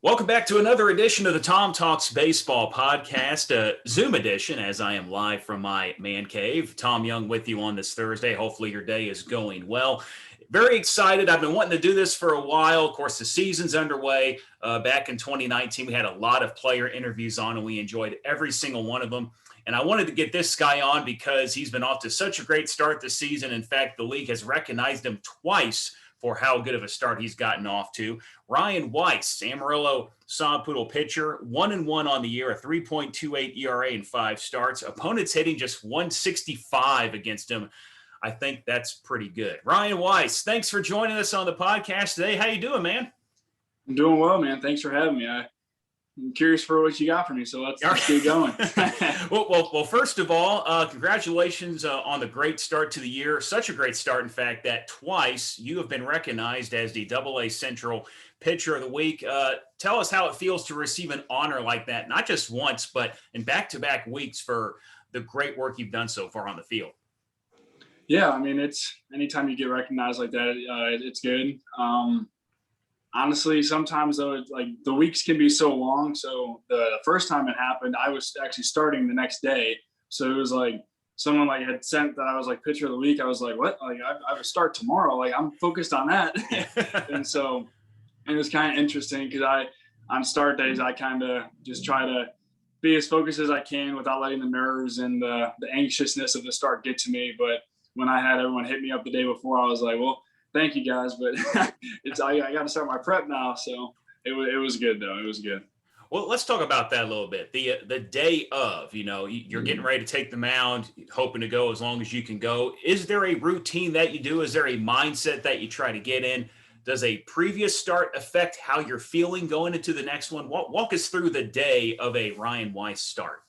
Welcome back to another edition of the Tom Talks Baseball Podcast, a Zoom edition, as I am live from my man cave. Tom Young with you on this Thursday. Hopefully your day is going well. Very excited. I've been wanting to do this for a while. Of course, the season's underway. Back in 2019, we had a lot of player interviews on, and we enjoyed every single one of them. And I wanted to get this guy on because he's been off to such a great start this season. In fact, the league has recognized him twice for how good of a start he's gotten off to. Ryan Weiss, Amarillo Sod Poodle pitcher, 1-1 on the year, a 3.28 ERA in 5 starts. Opponents hitting just 165 against him. I think that's pretty good. Ryan Weiss, thanks for joining us on the podcast today. How you doing, man? I'm doing well, man. Thanks for having me. I'm curious for what you got for me, so let's get going. well, first of all, congratulations on the great start to the year. Such a great start, in fact, that twice you have been recognized as the AA Central Pitcher of the Week. Tell us how it feels to receive an honor like that, not just once, but in back-to-back weeks for the great work you've done so far on the field. Yeah, I mean, it's anytime you get recognized like that, it's good. Honestly, sometimes though, like the weeks can be so long. So the first time it happened, I was actually starting the next day. So it was like someone like had sent that I was like pitcher of the week. I was like, what? Like I would start tomorrow. Like I'm focused on that. And so it was kind of interesting because on start days, I kind of just try to be as focused as I can without letting the nerves and the anxiousness of the start get to me. But when I had everyone hit me up the day before, I was like, well, thank you guys, but I got to start my prep now. So it was good though. It was good. Well, let's talk about that a little bit. The day of, you're getting ready to take the mound, hoping to go as long as you can go. Is there a routine that you do? Is there a mindset that you try to get in? Does a previous start affect how you're feeling going into the next one? Walk us through the day of a Ryan Weiss start.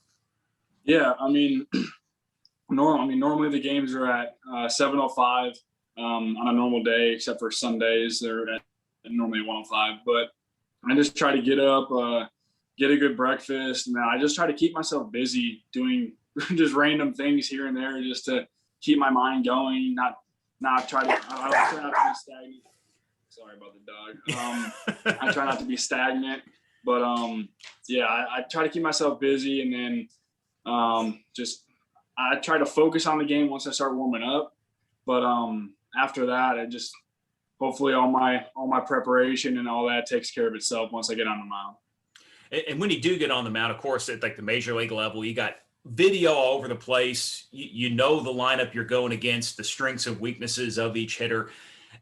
Yeah, I mean, normally the games are at 7:05. On a normal day, except for Sundays, they're at normally 1:05. But I just try to get up, get a good breakfast, and I just try to keep myself busy doing just random things here and there, just to keep my mind going. I try not to be stagnant. Sorry about the dog. I try not to be stagnant, but yeah, I try to keep myself busy, and then I try to focus on the game once I start warming up. But after that, I just hopefully all my preparation and all that takes care of itself once I get on the mound. And when you do get on the mound, of course, at like the major league level, you got video all over the place. You know the lineup you're going against, the strengths and weaknesses of each hitter.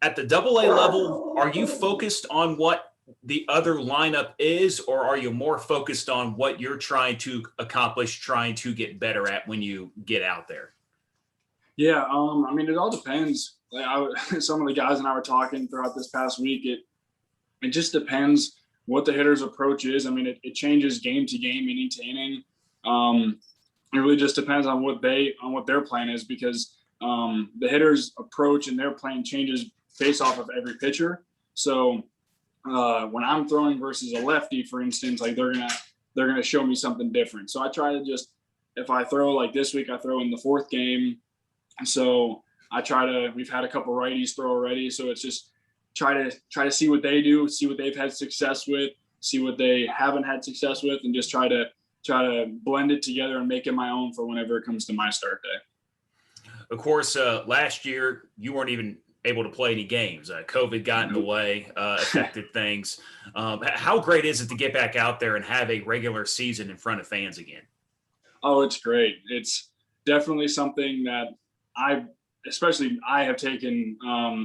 At the AA level, are you focused on what the other lineup is, or are you more focused on what you're trying to accomplish, trying to get better at when you get out there? Yeah, I mean, it all depends. Like some of the guys and I were talking throughout this past week. It just depends what the hitter's approach is. I mean, it changes game to game, inning to inning. It really just depends on what their plan is, because the hitter's approach and their plan changes based off of every pitcher. So when I'm throwing versus a lefty, for instance, like they're gonna show me something different. So I try to just, if I throw like this week, I throw in the 4th game. So we've had a couple righties throw already. So it's just try to see what they do, see what they've had success with, see what they haven't had success with, and just try to blend it together and make it my own for whenever it comes to my start day. Of course, last year you weren't even able to play any games. COVID got in the way, affected things. How great is it to get back out there and have a regular season in front of fans again? Oh, it's great. It's definitely something that I have taken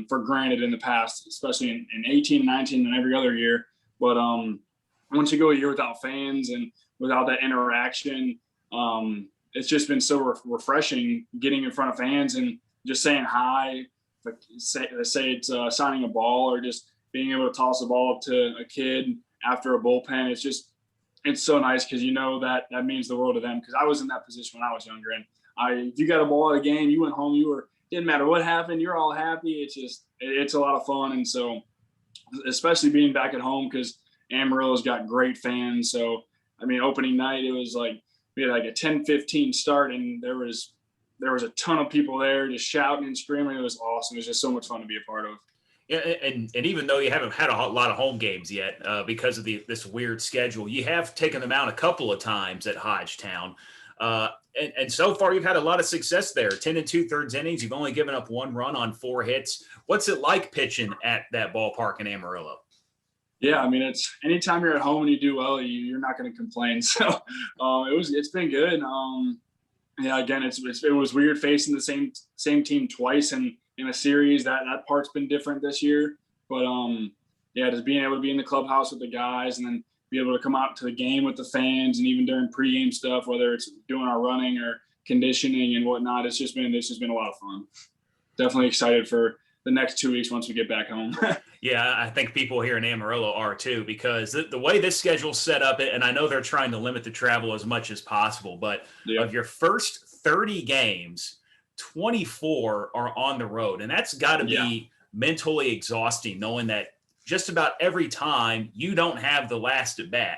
for granted in the past, especially in 18, 19, and every other year. But once you go a year without fans and without that interaction, it's just been so refreshing getting in front of fans and just saying hi. Like say it's signing a ball, or just being able to toss a ball up to a kid after a bullpen. It's so nice, because that means the world to them. Because I was in that position when I was younger, and if you got a ball at a game, you went home, didn't matter what happened, you're all happy. It's a lot of fun. And so, especially being back at home, because Amarillo's got great fans. So, I mean, opening night, it was like, we had like a 10-15 start, and there was a ton of people there just shouting and screaming. It was awesome. It was just so much fun to be a part of. Yeah, and even though you haven't had a lot of home games yet because of this weird schedule, you have taken them out a couple of times at Hodgetown. And so far, you've had a lot of success there. 10 and 2/3 innings. You've only given up 1 run on 4 hits. What's it like pitching at that ballpark in Amarillo? Yeah, I mean, it's anytime you're at home and you do well, you're not going to complain. So it's been good. Yeah, again, it was weird facing the same team twice in a series. That part's been different this year. But yeah, just being able to be in the clubhouse with the guys and then be able to come out to the game with the fans, and even during pregame stuff, whether it's doing our running or conditioning and whatnot, it's just been a lot of fun. Definitely excited for the next 2 weeks once we get back home. Yeah, I think people here in Amarillo are too, because the way this schedule's set up, and I know they're trying to limit the travel as much as possible, but Yeah. of your first 30 games, 24 are on the road. And that's got to be mentally exhausting, knowing that just about every time you don't have the last at bat.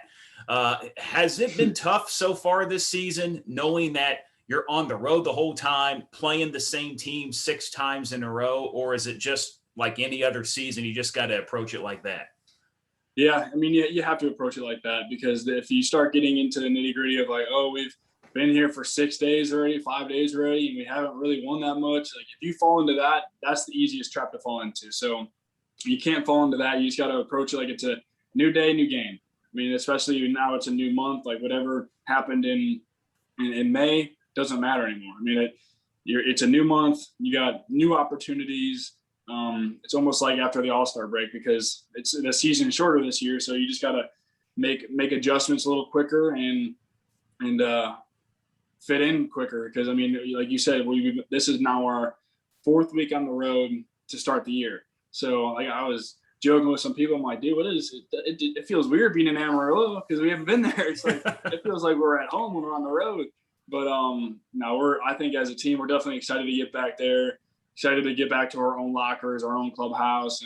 Has it been tough so far this season, knowing that you're on the road the whole time, playing the same team 6 times in a row, or is it just like any other season, you just got to approach it like that? Yeah, I mean, you have to approach it like that, because if you start getting into the nitty gritty of like, oh, we've been here for 6 days already, 5 days already, and we haven't really won that much. Like, if you fall into that, that's the easiest trap to fall into. So you can't fall into that. You just got to approach it like it's a new day, new game. I mean, especially now it's a new month. Like, whatever happened in May doesn't matter anymore. I mean, it's a new month. You got new opportunities. It's almost like after the All-Star break, because it's the season shorter this year, so you just got to make adjustments a little quicker and fit in quicker. Because I mean, like you said, this is now our 4th week on the road to start the year. So like, I was joking with some people. I'm like, dude, what is it? It feels weird being in Amarillo because we haven't been there. It's like it feels like we're at home when we're on the road. But no, I think as a team, we're definitely excited to get back there. Excited to get back to our own lockers, our own clubhouse,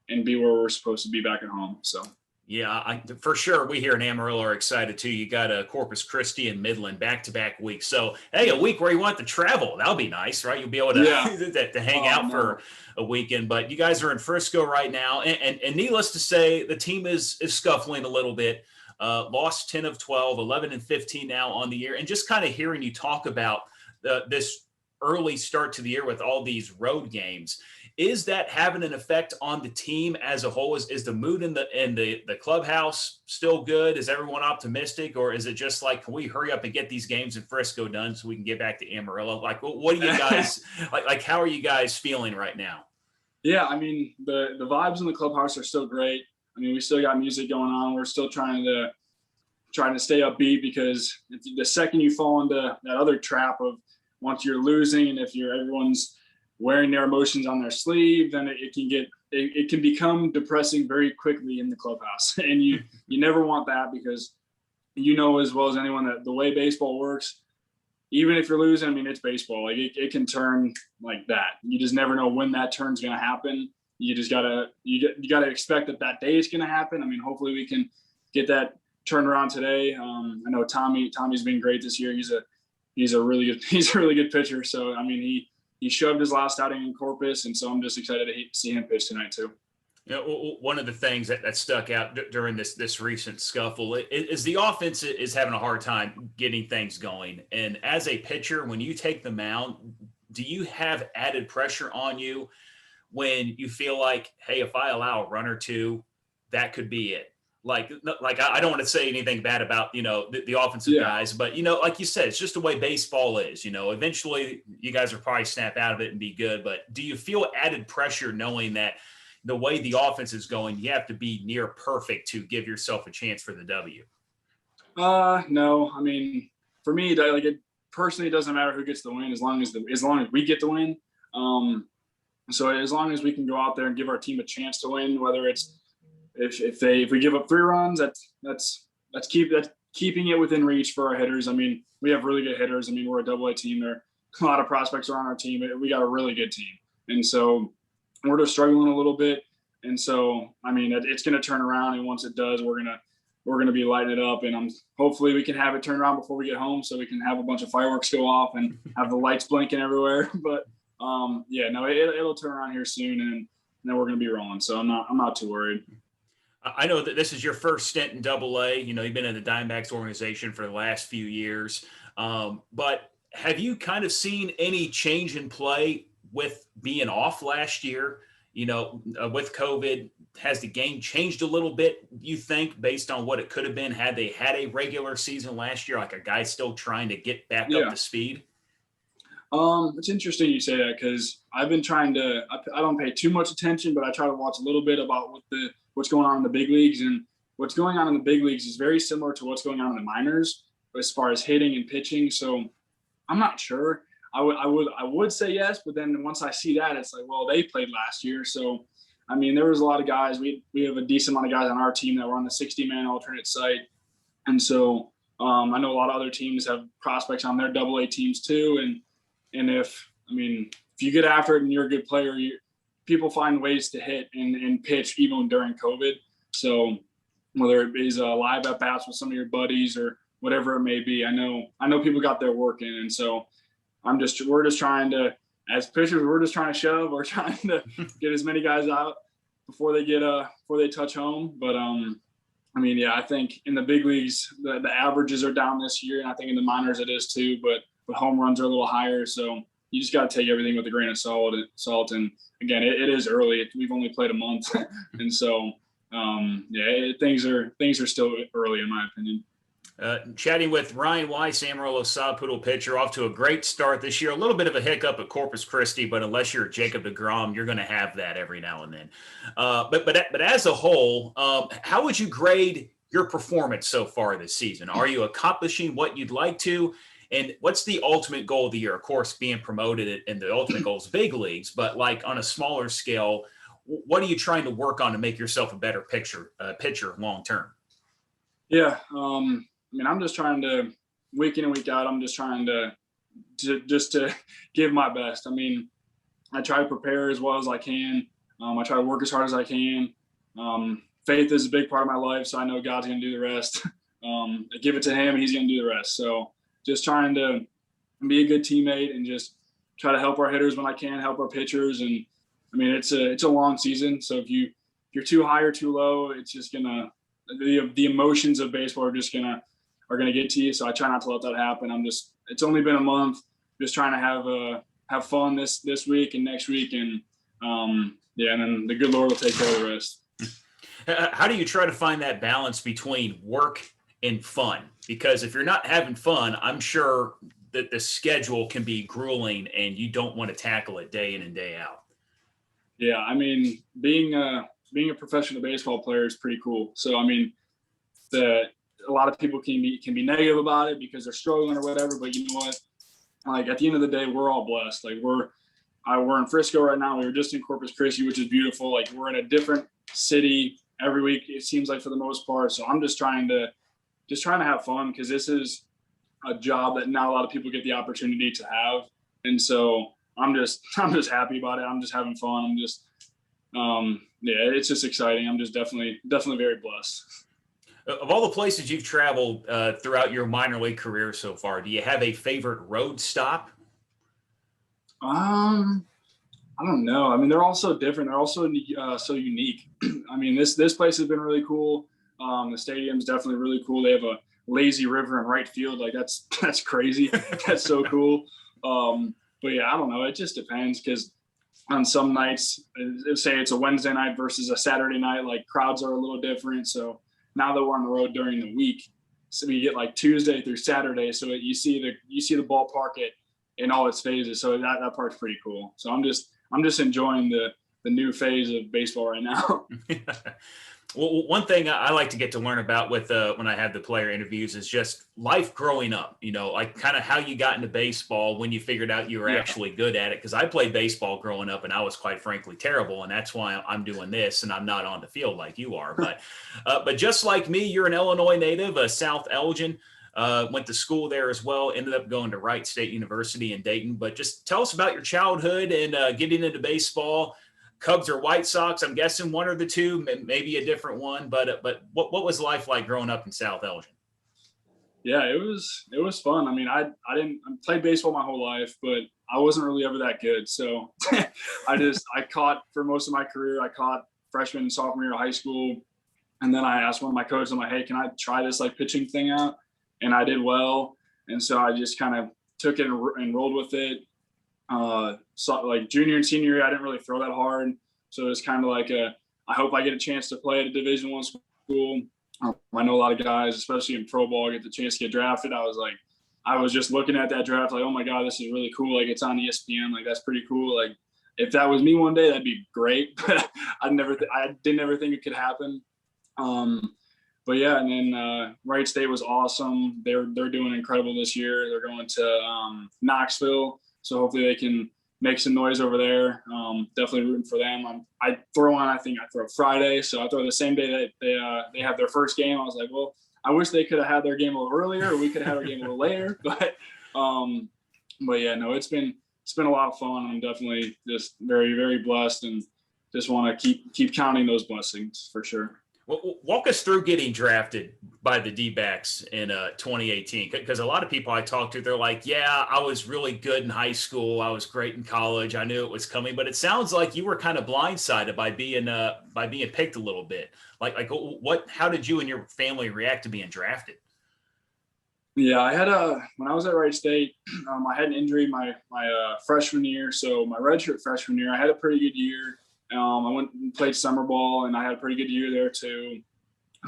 and be where we're supposed to be back at home. So. Yeah, for sure. We here in Amarillo are excited too. You got a Corpus Christi and Midland back-to-back weeks. So, hey, a week where you want to travel, that'll be nice, right? You'll be able to, to hang out for a weekend. But you guys are in Frisco right now. And needless to say, the team is scuffling a little bit. Lost 10 of 12, 11 and 15 now on the year. And just kind of hearing you talk about this early start to the year with all these road games, is that having an effect on the team as a whole? Is the mood in the clubhouse still good? Is everyone optimistic, or is it just like, can we hurry up and get these games in Frisco done so we can get back to Amarillo? Like, what do you guys like? How are you guys feeling right now? Yeah, I mean, the vibes in the clubhouse are still great. I mean, we still got music going on. We're still trying to stay upbeat, because the second you fall into that other trap of once you're losing, and if everyone's wearing their emotions on their sleeve, then it can become depressing very quickly in the clubhouse. And you never want that, because you know as well as anyone that the way baseball works, even if you're losing, I mean, it's baseball. Like, it can turn like that. You just never know when that turn's going to happen. You just gotta expect that day is going to happen. I mean, hopefully we can get that turned around today. I know Tommy's been great this year. He's a really good pitcher. So I mean, he shoved his last outing in Corpus, and so I'm just excited to see him pitch tonight too. You know, one of the things that stuck out during this recent scuffle is the offense is having a hard time getting things going. And as a pitcher, when you take the mound, do you have added pressure on you when you feel like, hey, if I allow a run or two, that could be it? Like I don't want to say anything bad about, the offensive guys, but, like you said, it's just the way baseball is. Eventually you guys will probably snap out of it and be good. But do you feel added pressure knowing that the way the offense is going, you have to be near perfect to give yourself a chance for the W? No. I mean, for me, like, it personally doesn't matter who gets the win, as long as we get the win. So as long as we can go out there and give our team a chance to win, whether it's if we give up 3 runs, that's keeping it within reach for our hitters. I mean, we have really good hitters. I mean, we're a Double-A team. There are a lot of prospects are on our team. We got a really good team, and so we're just struggling a little bit. And so, I mean, it's going to turn around, and once it does, we're gonna be lighting it up, and hopefully we can have it turn around before we get home, so we can have a bunch of fireworks go off and have the lights blinking everywhere. But yeah, no, it'll turn around here soon, and then we're going to be rolling. So I'm not too worried. I know that this is your first stint in Double A. You know, you've been in the Diamondbacks organization for the last few years. But have you kind of seen any change in play with being off last year? You know, with COVID, has the game changed a little bit, you think, based on what it could have been had they had a regular season last year, like a guy still trying to get back up Yeah. to speed? It's interesting you say that because I've been trying to. I don't pay too much attention, but I try to watch a little bit about what's going on in the big leagues, and what's going on in the big leagues is very similar to what's going on in the minors as far as hitting and pitching. So I'm not sure. I would say yes, but then once I see that, it's like, well, they played last year, so I mean, there was a lot of guys. We have a decent amount of guys on our team that were on the 60-man alternate site, and so I know a lot of other teams have prospects on their Double A teams too, and if you get after it and you're a good player, people find ways to hit and pitch even during COVID. So whether it is live at bats with some of your buddies or whatever it may be, I know people got their work in, and so we're just trying to, as pitchers, we're just trying to shove. We're trying to get as many guys out before they touch home. But I think in the big leagues the averages are down this year, and I think in the minors it is too. But home runs are a little higher, so you just got to take everything with a grain of salt. And again, it is early. We've only played a month, and so things are still early in my opinion. Chatting with Ryan Weiss, Amarillo Poodle pitcher, off to a great start this year. A little bit of a hiccup at Corpus Christi, but unless you're Jacob deGrom, you're going to have that every now and then. But as a whole, how would you grade your performance so far this season? Are you accomplishing what you'd like to? And what's the ultimate goal of the year? Of course, being promoted, and the ultimate goal is big leagues, but like on a smaller scale, what are you trying to work on to make yourself a better pitcher long term? Yeah. I'm just trying to, week in and week out, I'm just trying to give my best. I try to prepare as well as I can. I try to work as hard as I can. Faith is a big part of my life, so I know God's going to do the rest. I give it to him, and he's going to do the rest. So just trying to be a good teammate and just try to help our hitters when I can, help our pitchers. And it's a long season. So if you're too high or too low, it's just the emotions of baseball are gonna get to you. So I try not to let that happen. It's only been a month, just trying to have fun this week and next week. And and then the good Lord will take care of the rest. How do you try to find that balance between work and fun? Because if you're not having fun, I'm sure that the schedule can be grueling and you don't want to tackle it day in and day out. Yeah. Being a professional baseball player is pretty cool. So, a lot of people can be negative about it because they're struggling or whatever, but you know what? Like at the end of the day, we're all blessed. Like we're in Frisco right now. We were just in Corpus Christi, which is beautiful. Like we're in a different city every week, it seems like, for the most part. So I'm just trying to have fun, because this is a job that not a lot of people get the opportunity to have. And so I'm just happy about it. I'm just having fun. I'm just, it's just exciting. I'm just definitely very blessed. Of all the places you've traveled throughout your minor league career so far, do you have a favorite road stop? I don't know. They're all so different. They're also so unique. This place has been really cool. The stadium's definitely really cool. They have a lazy river in right field. Like that's crazy. That's so cool. But yeah, I don't know. It just depends, because on some nights, say it's a Wednesday night versus a Saturday night, like crowds are a little different. So now that we're on the road during the week, so we get like Tuesday through Saturday. So you see the ballpark in all its phases. So that part's pretty cool. So I'm just enjoying the new phase of baseball right now. Well, one thing I like to get to learn about with when I have the player interviews is just life growing up, like kind of how you got into baseball, when you figured out you were actually good at it. Because I played baseball growing up and I was quite frankly terrible. And that's why I'm doing this and I'm not on the field like you are. But just like me, you're an Illinois native, a South Elgin. Went to school there as well, ended up going to Wright State University in Dayton. But just tell us about your childhood and getting into baseball. Cubs or White Sox? I'm guessing one or the two, maybe a different one. But what was life like growing up in South Elgin? Yeah, it was fun. I played baseball my whole life, but I wasn't really ever that good. So I caught for most of my career, I caught freshman and sophomore year of high school. And then I asked one of my coaches, I'm like, hey, can I try this like pitching thing out? And I did well. And so I just kind of took it and rolled with it. So like junior and senior year, I didn't really throw that hard. So it was kind of like I hope I get a chance to play at a Division I school. I know a lot of guys, especially in pro ball, get the chance to get drafted. I was just looking at that draft like, oh my God, this is really cool. Like it's on ESPN. Like that's pretty cool. Like if that was me one day, that'd be great. But I didn't ever think it could happen. But yeah, and then Wright State was awesome. They're doing incredible this year. They're going to Knoxville, so hopefully they can make some noise over there. Definitely rooting for them. I throw Friday, so I throw the same day that they have their first game. I was like, well, I wish they could have had their game a little earlier, or we could have had our game a little later. But yeah, no, it's been a lot of fun. I'm definitely just very, very blessed, and just want to keep counting those blessings for sure. Well, walk us through getting drafted by the D-backs in 2018, because a lot of people I talk to, they're like, yeah, I was really good in high school. I was great in college. I knew it was coming, but it sounds like you were kind of blindsided by being picked a little bit. How did you and your family react to being drafted? Yeah, I had when I was at Wright State, I had an injury my freshman year. So my redshirt freshman year, I had a pretty good year. I went and played summer ball, and I had a pretty good year there too.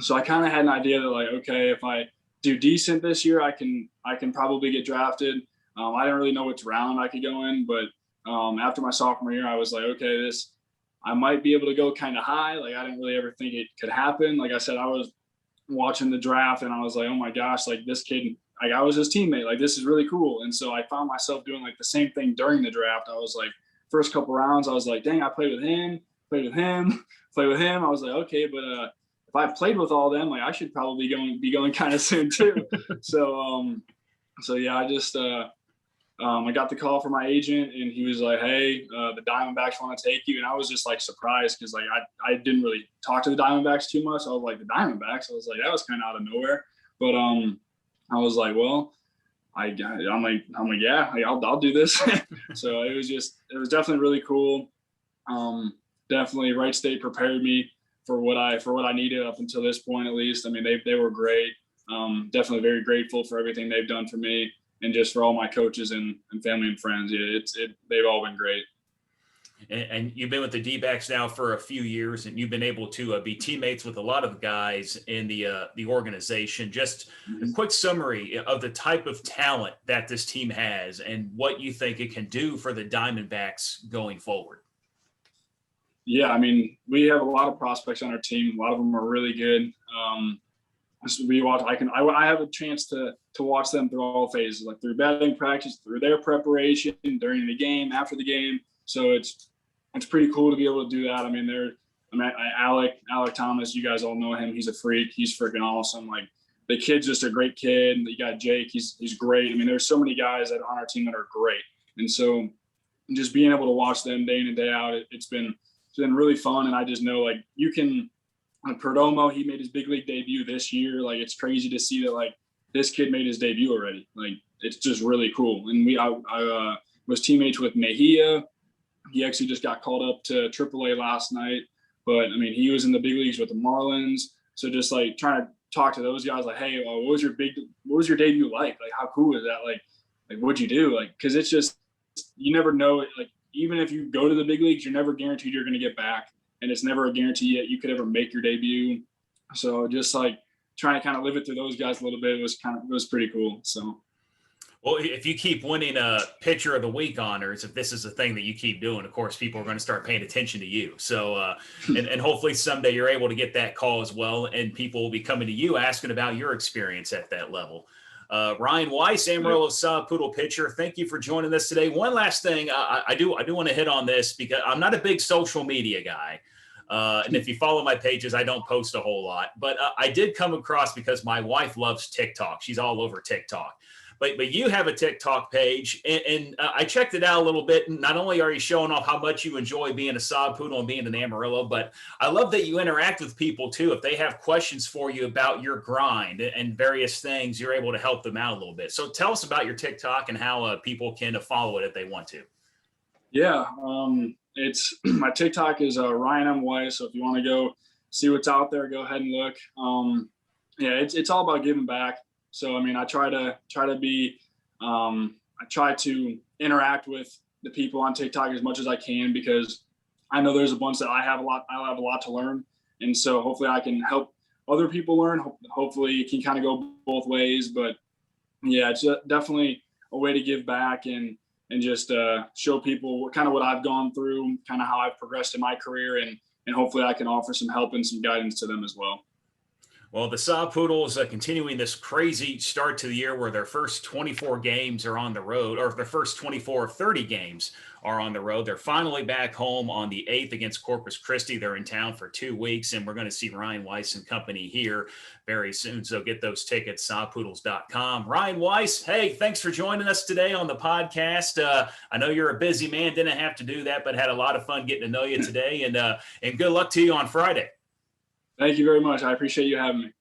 So I kind of had an idea that like, okay, if I do decent this year, I can probably get drafted. I didn't really know which round I could go in, but after my sophomore year, I was like, okay, I might be able to go kind of high. Like I didn't really ever think it could happen. Like I said, I was watching the draft, and I was like, oh my gosh, like this kid, like I was his teammate. Like this is really cool. And so I found myself doing like the same thing during the draft. I was like, first couple rounds, I was like, dang, I played with him. I was like, okay, but if I played with all them, like I should probably be going kind of soon too. So yeah, I just I got the call from my agent, and he was like, hey, the Diamondbacks want to take you. And I was just like surprised, because like I didn't really talk to the Diamondbacks too much. I was like, the Diamondbacks? I was like, that was kind of out of nowhere. But I was like, well, I'm like, yeah, like, I'll do this. So it was definitely really cool. Definitely Wright State prepared me for what I needed up until this point, at least. I mean, they were great. Definitely very grateful for everything they've done for me, and just for all my coaches and family and friends. Yeah, they've all been great. And you've been with the D-backs now for a few years, and you've been able to be teammates with a lot of the guys in the organization. Just a quick summary of the type of talent that this team has and what you think it can do for the Diamondbacks going forward. Yeah, I mean, we have a lot of prospects on our team. A lot of them are really good. I have a chance to watch them through all phases, like through batting practice, through their preparation, during the game, after the game. So it's pretty cool to be able to do that. I mean, Alec Thomas, you guys all know him. He's a freak. He's freaking awesome. Like the kid's just a great kid. You got Jake. He's great. I mean, there's so many guys that on our team that are great. And so just being able to watch them day in and day out, it's been really fun. And I just know like you can, like Perdomo, he made his big league debut this year. Like it's crazy to see that like this kid made his debut already. Like it's just really cool. And I was teammates with Mejia. He actually just got called up to AAA last night, but I mean, he was in the big leagues with the Marlins. So just like trying to talk to those guys, like, hey, what was your debut like? Like, how cool is that? Like what'd you do? Like, cause it's just, you never know it. Like, even if you go to the big leagues, you're never guaranteed you're going to get back. And it's never a guarantee that you could ever make your debut. So just like trying to kind of live it through those guys a little bit was pretty cool. So. Well, if you keep winning pitcher of the week honors, if this is a thing that you keep doing, of course, people are going to start paying attention to you. So, and hopefully someday you're able to get that call as well. And people will be coming to you asking about your experience at that level. Ryan Weiss, Amarillo's Poodle pitcher, thank you for joining us today. One last thing, I do want to hit on this because I'm not a big social media guy. And if you follow my pages, I don't post a whole lot, but I did come across, because my wife loves TikTok. She's all over TikTok. but you have a TikTok page, and I checked it out a little bit. And not only are you showing off how much you enjoy being a sod poodle and being an Amarillo, but I love that you interact with people too. If they have questions for you about your grind and various things, you're able to help them out a little bit. So tell us about your TikTok and how people can follow it if they want to. Yeah, it's my TikTok is Ryan M. Weiss. So if you want to go see what's out there, go ahead and look. Yeah, it's all about giving back. So I mean, I try to be, I try to interact with the people on TikTok as much as I can, because I know there's a bunch that I have a lot to learn, and so hopefully I can help other people learn. Hopefully it can kind of go both ways, but yeah, it's definitely a way to give back and just show people what I've gone through, kind of how I've progressed in my career, and hopefully I can offer some help and some guidance to them as well. Well, the Sod Poodles continuing this crazy start to the year where their first 24 games are on the road, or their first 24 of 30 games are on the road. They're finally back home on the 8th against Corpus Christi. They're in town for 2 weeks, and we're going to see Ryan Weiss and company here very soon. So get those tickets, sodpoodles.com. Ryan Weiss, hey, thanks for joining us today on the podcast. I know you're a busy man, didn't have to do that, but had a lot of fun getting to know you today, and good luck to you on Friday. Thank you very much. I appreciate you having me.